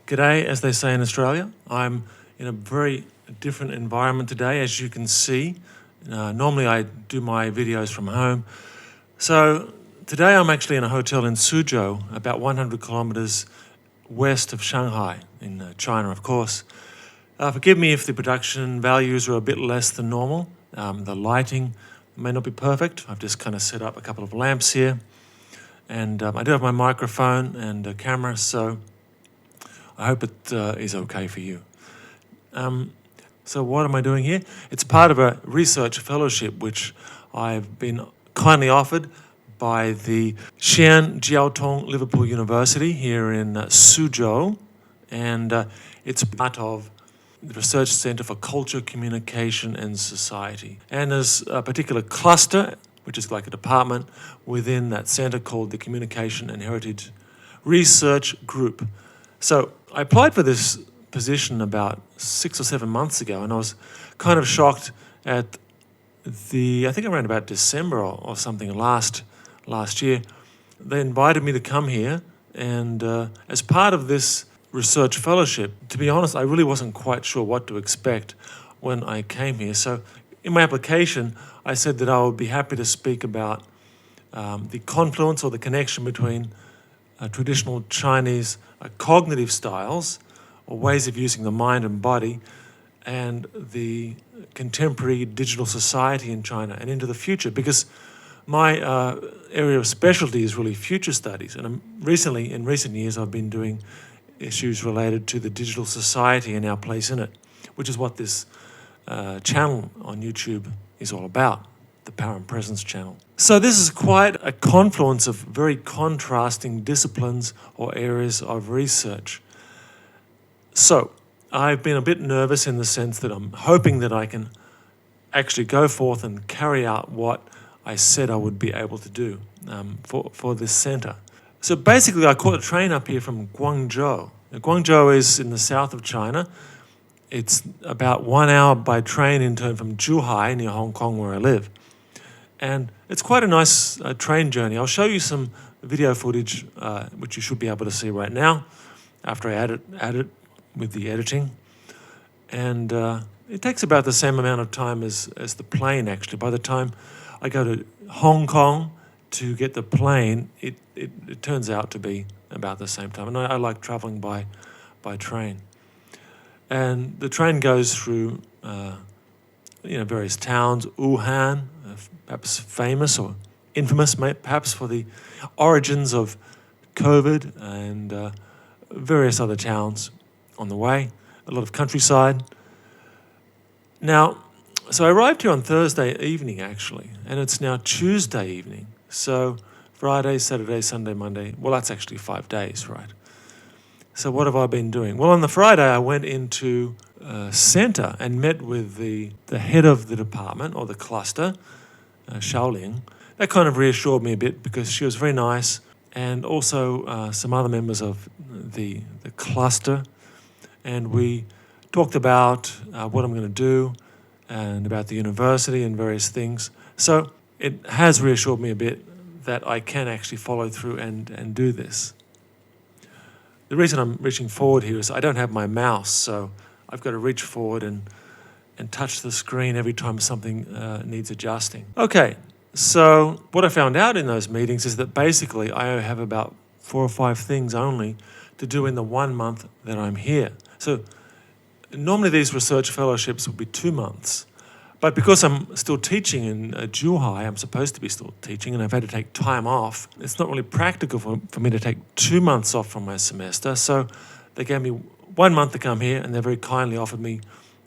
G'day, as they say in Australia. I'm in a very different environment today, as you can see. Normally I do my videos from home. So today I'm actually in a hotel in Suzhou, about 100 kilometers west of Shanghai, in China, of course. Forgive me if the production values are a bit less than normal. The lighting may not be perfect. I've just kind of set up a couple of lamps here. And I do have my microphone and a camera, so I hope it is okay for you. So what am I doing here? It's part of a research fellowship which I've been kindly offered by the Jiaotong Liverpool University here in Suzhou, and it's part of the Research Centre for Culture, Communication and Society. And there's a particular cluster, which is like a department within that centre called the Communication and Heritage Research Group. So I applied for this position about 6 or 7 months ago, and I was kind of shocked at I think around about December or something last year. They invited me to come here, and as part of this research fellowship, to be honest, I really wasn't quite sure what to expect when I came here. So in my application, I said that I would be happy to speak about the confluence or the connection between traditional Chinese cognitive styles or ways of using the mind and body and the contemporary digital society in China and into the future, because my area of specialty is really future studies, and in recent years I've been doing issues related to the digital society and our place in it, which is what this channel on YouTube is all about, the Power and Presence channel. So this is quite a confluence of very contrasting disciplines or areas of research. So I've been a bit nervous in the sense that I'm hoping that I can actually go forth and carry out what I said I would be able to do for this centre. So basically I caught a train up here from Guangzhou. Now, Guangzhou is in the south of China. It's about 1 hour by train in turn from Zhuhai near Hong Kong, where I live. And it's quite a nice train journey. I'll show you some video footage, which you should be able to see right now after I add it with the editing. And it takes about the same amount of time as the plane, actually. By the time I go to Hong Kong to get the plane, it turns out to be about the same time. And I like traveling by train. And the train goes through various towns, Wuhan, perhaps famous or infamous, perhaps for the origins of COVID, and various other towns on the way, a lot of countryside. Now, so I arrived here on Thursday evening, actually, and it's now Tuesday evening. So Friday, Saturday, Sunday, Monday, well, that's actually 5 days, right? So what have I been doing? Well, on the Friday, I went into centre and met with the head of the department, or the cluster, Shaoling. That kind of reassured me a bit, because she was very nice, and also some other members of the cluster. And we talked about what I'm going to do and about the university and various things. So it has reassured me a bit that I can actually follow through and do this. The reason I'm reaching forward here is I don't have my mouse, so I've got to reach forward and touch the screen every time something needs adjusting. Okay, so what I found out in those meetings is that basically I have about 4 or 5 things only to do in the 1 month that I'm here. So normally these research fellowships would be 2 months, but because I'm still teaching in Zhuhai, I'm supposed to be still teaching, and I've had to take time off. It's not really practical for me to take 2 months off from my semester, so they gave me 1 month to come here, and they very kindly offered me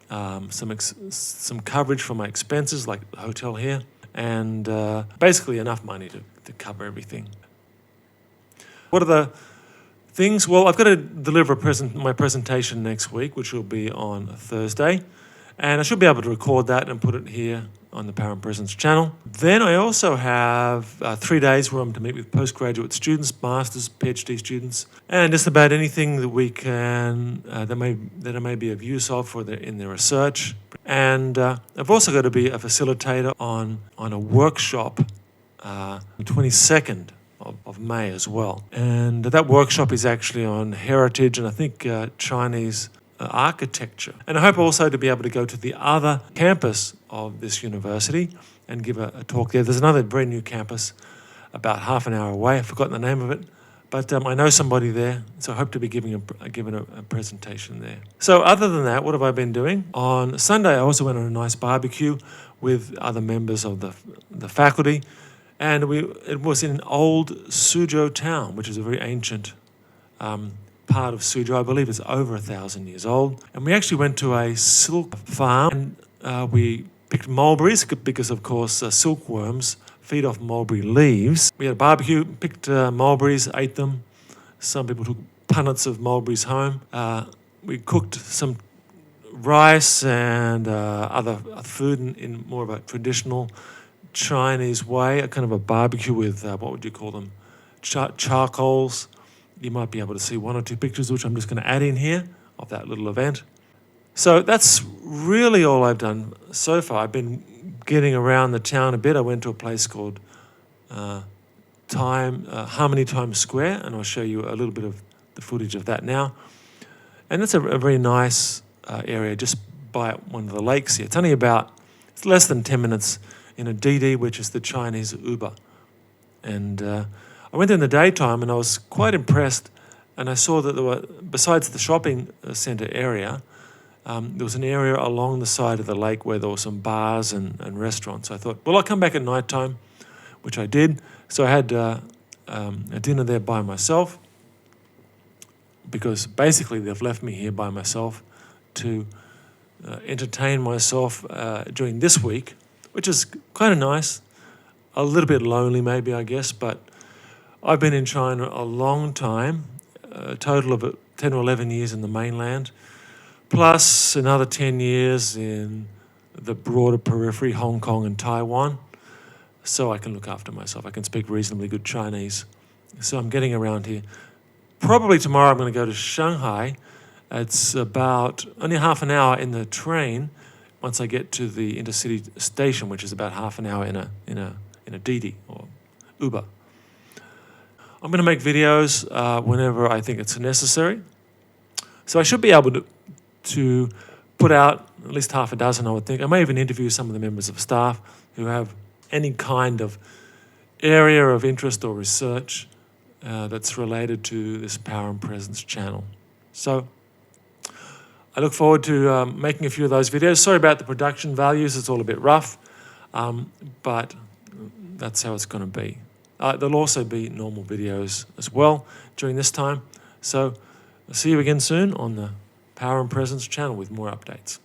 some coverage for my expenses, like the hotel here, and basically enough money to cover everything. What are the things? Well, I've got to deliver my presentation next week, which will be on Thursday, and I should be able to record that and put it here on the Power and Presence channel. Then I also have 3 days where I'm to meet with postgraduate students, masters, PhD students, and just about anything that we can that I may be of use of in their research. And I've also got to be a facilitator on a workshop, the 22nd of May as well. And that workshop is actually on heritage and I think Chinese architecture. And I hope also to be able to go to the other campus of this university and give a talk there. There's another very new campus about half an hour away. I've forgotten the name of it. But I know somebody there, so I hope to be giving a presentation there. So other than that, what have I been doing? On Sunday, I also went on a nice barbecue with other members of the faculty. And it was in old Suzhou town, which is a very ancient part of Suzhou. I believe it's over 1,000 years old. And we actually went to a silk farm and we picked mulberries because, of course, silkworms feed off mulberry leaves. We had a barbecue, picked mulberries, ate them. Some people took punnets of mulberries home. We cooked some rice and other food in more of a traditional Chinese way, a kind of a barbecue with, what would you call them, charcoals. You might be able to see one or two pictures, which I'm just going to add in here of that little event. So that's really all I've done so far. I've been getting around the town a bit. I went to a place called Harmony Times Square, and I'll show you a little bit of the footage of that now. And it's a very nice area just by one of the lakes here. It's less than 10 minutes in a DD, which is the Chinese Uber. And I went there in the daytime and I was quite impressed. And I saw that there were, besides the shopping centre area, there was an area along the side of the lake where there were some bars and restaurants. I thought, well, I'll come back at night time, which I did. So I had a dinner there by myself because basically they've left me here by myself to entertain myself during this week, which is kind of nice. A little bit lonely maybe, I guess, but I've been in China a long time, a total of 10 or 11 years in the mainland, plus another 10 years in the broader periphery, Hong Kong and Taiwan. So I can look after myself. I can speak reasonably good Chinese. So I'm getting around here. Probably tomorrow I'm going to go to Shanghai. It's about only half an hour in the train once I get to the intercity station, which is about half an hour in a DD or Uber. I'm going to make videos whenever I think it's necessary. So I should be able to put out at least half a dozen, I would think. I may even interview some of the members of staff who have any kind of area of interest or research that's related to this Power and Presence channel. So I look forward to making a few of those videos. Sorry about the production values, it's all a bit rough, but that's how it's going to be. There'll also be normal videos as well during this time. So I'll see you again soon on the Power and Presence channel with more updates.